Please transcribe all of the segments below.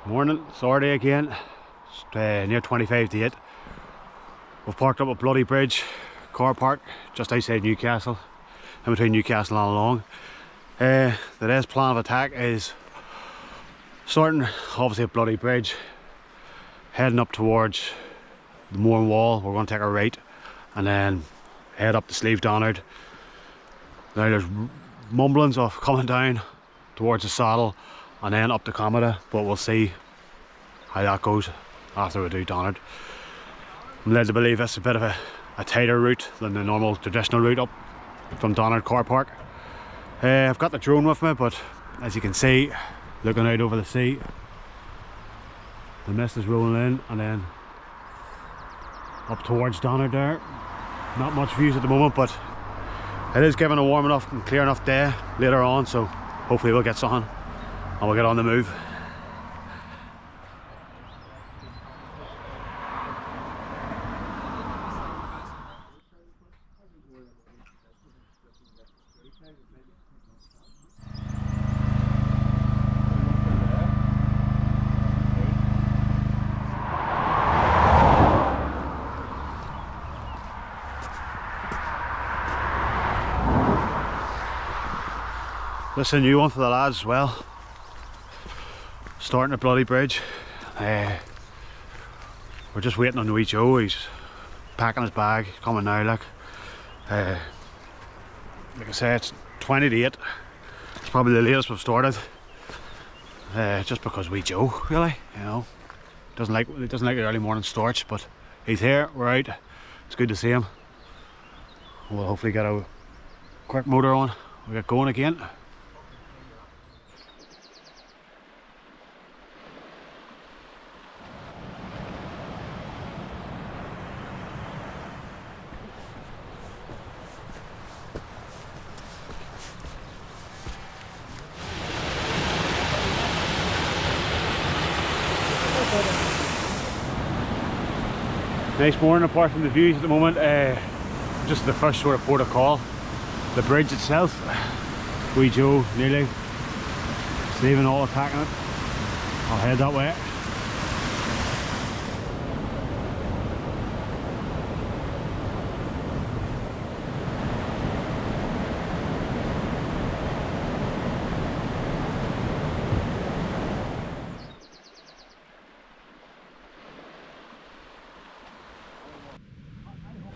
Morning, Saturday again. It's near 25 to 8. We've parked up at Bloody Bridge car park just outside Newcastle, in between Newcastle and Long. Today's plan of attack is starting obviously at Bloody Bridge, heading up towards the Mourne Wall. We're going to take a right and then head up to Slieve Donard. Now there's mumblings of coming down towards the saddle and then up to Commedagh, but we'll see how that goes after we do Donard. I'm led to believe it's a bit of a tighter route than the normal traditional route up from Donard car park. I've got the drone with me, but as you can see, looking out over the sea, the mist is rolling in and then up towards Donard there. Not much views at the moment, but it is giving a warm enough and clear enough day later on, so hopefully we'll get something and we'll get on the move. This is a new one for the lads as well. Starting at Bloody Bridge. We're just waiting on the wee Joe. He's packing his bag, coming now. Like I say, it's 20 to 8. It's probably the latest we've started. Just because wee Joe, really, you know, doesn't like the early morning starts, but he's here. We're out. It's good to see him. We'll hopefully get a quick motor on. We'll get going again. Nice morning apart from the views at the moment. Just the first sort of port of call. The bridge itself. Wee Joe nearly. Saving all attacking it. I'll head that way.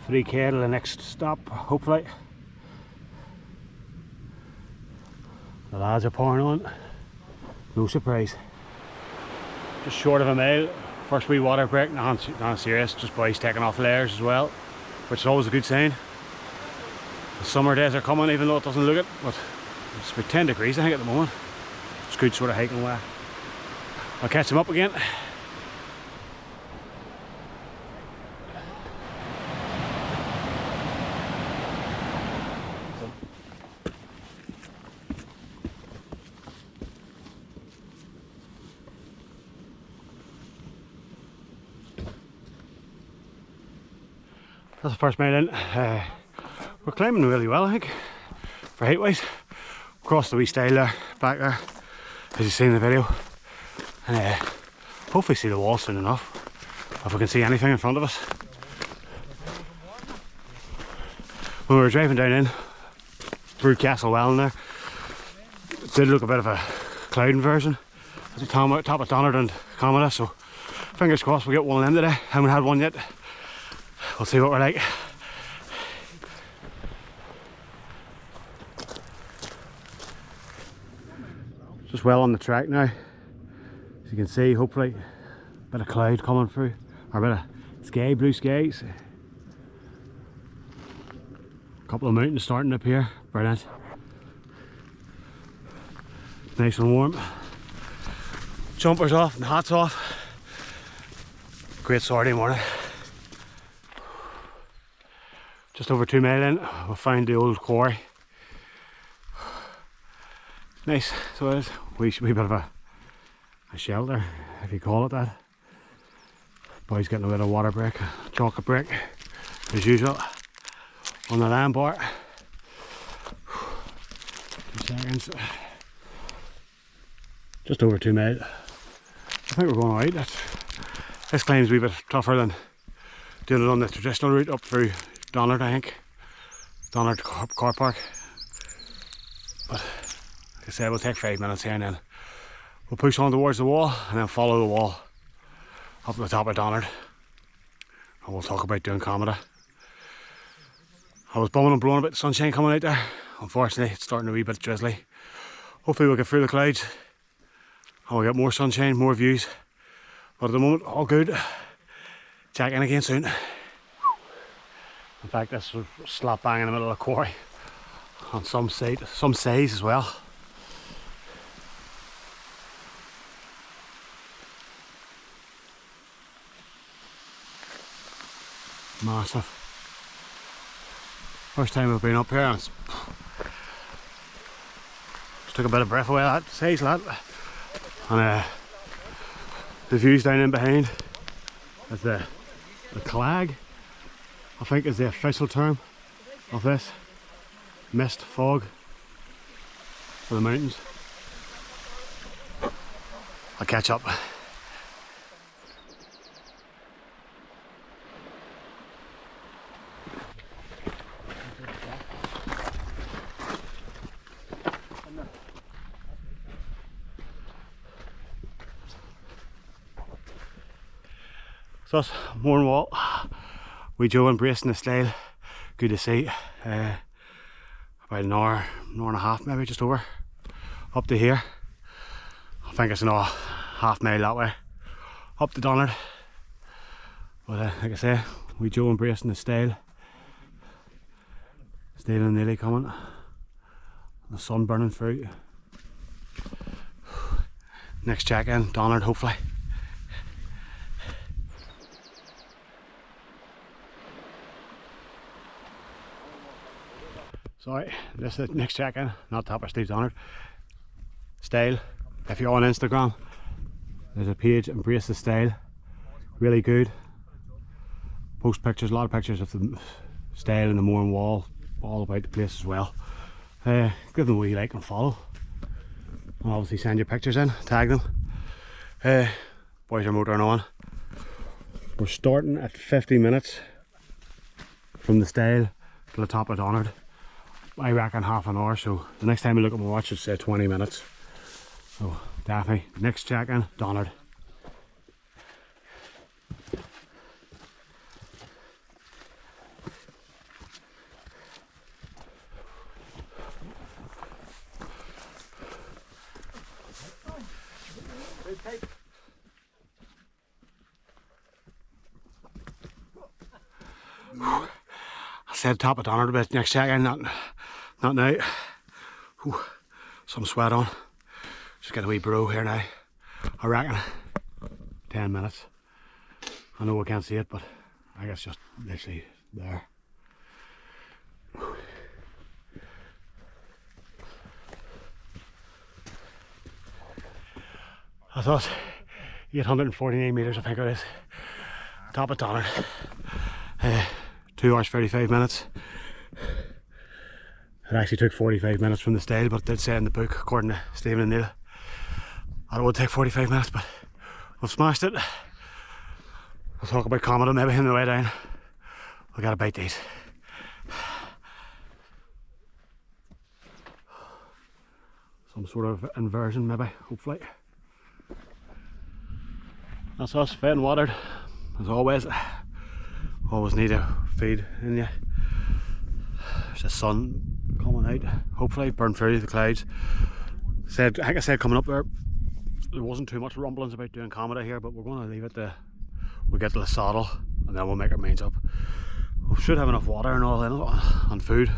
$3K to the next stop, hopefully. The lads are pouring on. No surprise. Just short of a mile. First wee water break. Not serious, just boys taking off layers as well, which is always a good sign. The summer days are coming, even though it doesn't look it, but it's about 10 degrees I think at the moment. It's good sort of hiking way. I'll catch them up again. That's the first mile in. We're climbing really well, I think, for height wise. Across the wee stile there, back there, as you see in the video. And hopefully see the wall soon enough, if we can see anything in front of us. When we were driving down in through Castle Well in there, it did look a bit of a cloud inversion at the top of Donard and Commedagh, so fingers crossed we get one in today. Haven't had one yet. We'll see what we're like. Just well on the track now. As you can see, hopefully, a bit of cloud coming through, or a bit of sky, blue skies. A couple of mountains starting up here. Brilliant. Nice and warm. Jumpers off and hats off. Great Saturday morning. Just over 2 mile in, we found the old quarry. Nice, so it is. We should be a bit of a shelter, if you call it that. Boys getting a bit of water break, chocolate break, as usual, on the land bar. 2 seconds. Just over 2 mile. think we're going alright. This climb's a wee bit tougher than doing it on the traditional route up through Donard, I think. Donard Car Park. But like I said, we'll take 5 minutes here and then we'll push on towards the wall and then follow the wall up to the top of Donard. And we'll talk about doing Commedagh. I was bumming and blowing about the sunshine coming out there. Unfortunately, it's starting a wee bit drizzly. Hopefully we'll get through the clouds and we'll get more sunshine, more views. But at the moment, all good. Check in again soon. In fact, this was slap bang in the middle of the quarry on some size as well. Massive. First time we've been up here and it's just took a bit of breath away that size that. And the views down in behind is the clag, I think is the official term of this. Mist, fog for the mountains. I'll catch up. So that's Mourne Wall. We Joe embracing the style. Good to see. About an hour and a half maybe, just over. Up to here. I think it's another half mile that way. Up to Donard. But like I say, we Joe embracing the style. Stephen and Nearly coming. The sun burning through. Next check in, Donard hopefully. Sorry, this is the next check-in, not top of Slieve Donard. Style, if you're on Instagram, there's a page, Embrace the Style, really good. Post pictures, a lot of pictures of the style and the Mourne Wall, all about the place as well. Give them a wee like and follow. And obviously send your pictures in, tag them. Boys are motoring on. We're starting at 50 minutes from the style to the top of Donard. I reckon half an hour, so the next time we look at my watch it's 20 minutes. So definitely, next check-in, Donard. I said top of Donard a bit, next check-in, not now. Whew, some sweat on. Just get a wee bro here now. I reckon 10 minutes. I know I can't see it, but I guess just literally there. I thought 849 metres, I think it is. Top of Donard. 2 hours 35 minutes. It actually took 45 minutes from the style, but it did say in the book, according to Stephen and Neil, that it would take 45 minutes, but we've smashed it. We'll talk about Commedagh maybe on the way down. We've got to bite these. Some sort of inversion maybe, hopefully. That's us, fed and watered, as always. Always need a feed in you. There's the sun coming out, hopefully, burn through the clouds. I think I said coming up there wasn't too much rumblings about doing Commedagh here, but we're going to leave it to we get to the saddle and then we'll make our minds up. We should have enough water and all in it, and food,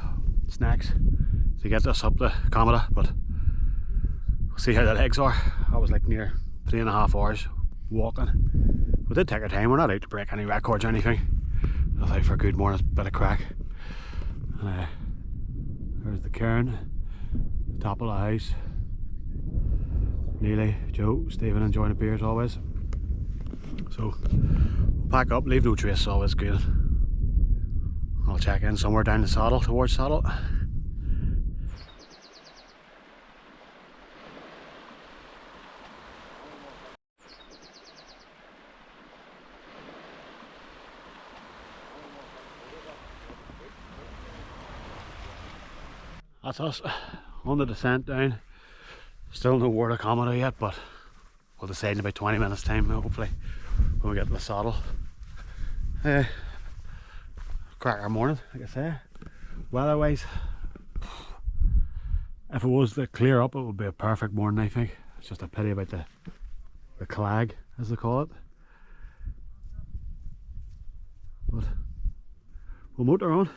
snacks to get us up to Commedagh, but we'll see how the legs are. I was like near 3.5 hours walking. We did take our time, we're not out to break any records or anything. I was out for a good morning, bit of crack. There's the cairn, top of the house. Nearly, Joe, Stephen enjoying a beer as always. So, we'll pack up, leave no trace, always good. I'll check in somewhere down the saddle, towards saddle. That's us on the descent down. Still no word of Commedagh yet, but we'll decide in about 20 minutes time hopefully when we get to the saddle. Cracker morning, like I say. Weather wise, if it was to clear up it would be a perfect morning, I think. It's just a pity about the clag, as they call it. But we'll motor on.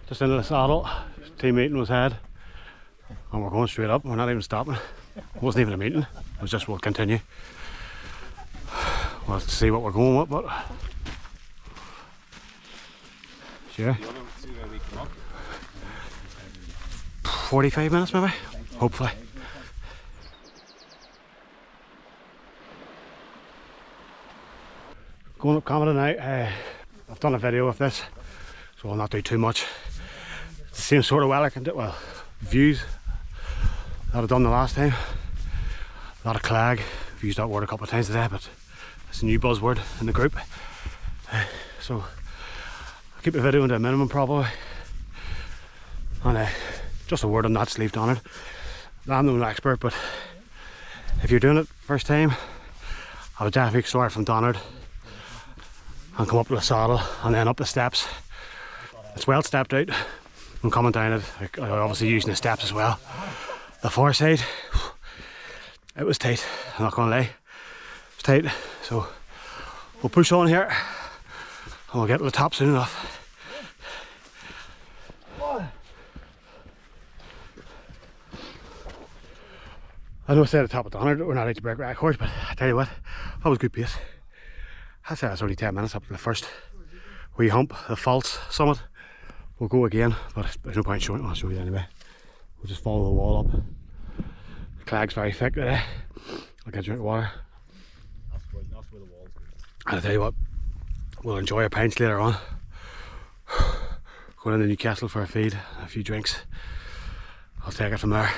Just into the saddle, team meeting was had, and we're going straight up. We're not even stopping. It wasn't even a meeting. It was just we'll continue. We'll have to see what we're going with, but sure. 45 minutes maybe, hopefully. Going up Commedagh now. I've done a video of this, so I'll not do too much. It's the same sort of weather, well, views that I've done the last time. A lot of clag. I've used that word a couple of times today, but it's a new buzzword in the group. So I'll keep the video into a minimum probably. And just a word on that, Slieve Donard. I'm no expert, but if you're doing it first time, I would definitely start from Donard and come up to the saddle and then up the steps. It's well stepped out. I'm coming down it, obviously using the steps as well. The far side, it was tight, I'm not gonna lie. It was tight, so we'll push on here and we'll get to the top soon enough. I know I said at the top of Donard that we're not out to break records, but I tell you what, that was good pace. I said it's only 10 minutes up to the first wee hump, the false summit. We'll go again, but there's no point showing it. I'll show you anyway. We'll just follow the wall up. The clag's very thick today. I'll get a drink of water. That's where the wall's good. And I'll tell you what, we'll enjoy our pints later on. Going into Newcastle for a feed and a few drinks. I'll take it from there.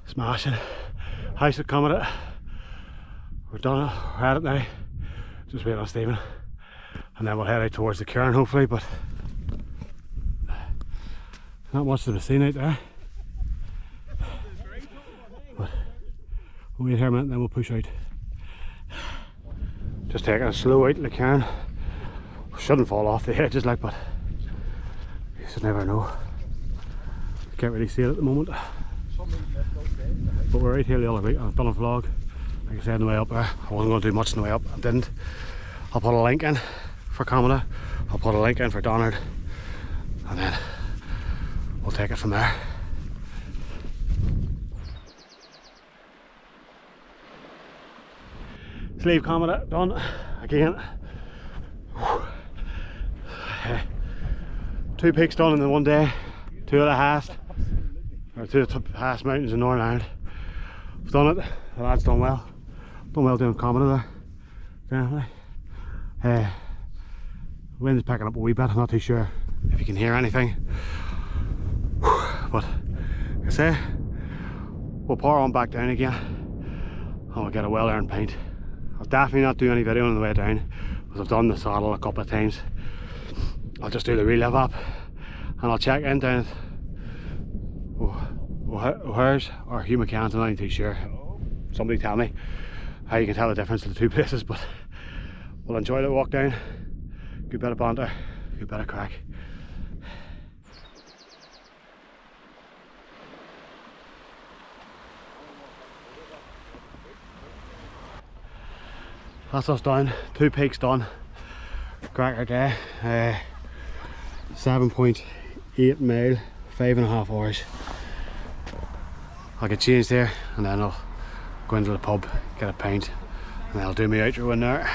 Smashing. House at Commedagh. We're done it, we're at it now. Just waiting on Stephen. And then we'll head out towards the cairn hopefully, but not much to be seen out there. But we'll wait here a minute and then we'll push out. Just taking it slow out in the cairn. We shouldn't fall off the edges like, but you just never know. Can't really see it at the moment. But we're right here the other week. I've done a vlog, like I said, on the way up there. I wasn't going to do much on the way up, I didn't. I'll put a link in for Commedagh, I'll put a link in for Donard, and then we'll take it from there. Slieve Commedagh done again. 2 peaks done in the one day, 2 of the highest, or 2 of the highest mountains in Northern Ireland. I've done it, the lad's done well. Done well doing Commedagh there, definitely. Wind's picking up a wee bit, I'm not too sure if you can hear anything. But, like I say, we'll pour on back down again and we'll get a well-earned pint. I'll definitely not do any video on the way down because I've done the saddle a couple of times. I'll just do the relive up and I'll check in down O'Hare's or Hugh McCann's, I'm not even too sure. Somebody tell me how you can tell the difference in the two places, but we'll enjoy the walk down. Good bit of banter, good bit of crack. That's us done, 2 peaks done. Cracker day, 7.8 mile, 5.5 hours. I'll get changed here and then I'll go into the pub, get a pint, and then I'll do my outro in there.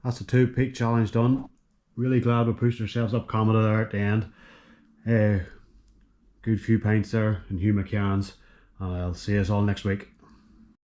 that's the 2 peak challenge done. Really glad we pushed ourselves up Commedagh there at the end. Good few pints there and Hugh McCann's, and I'll see us all next week.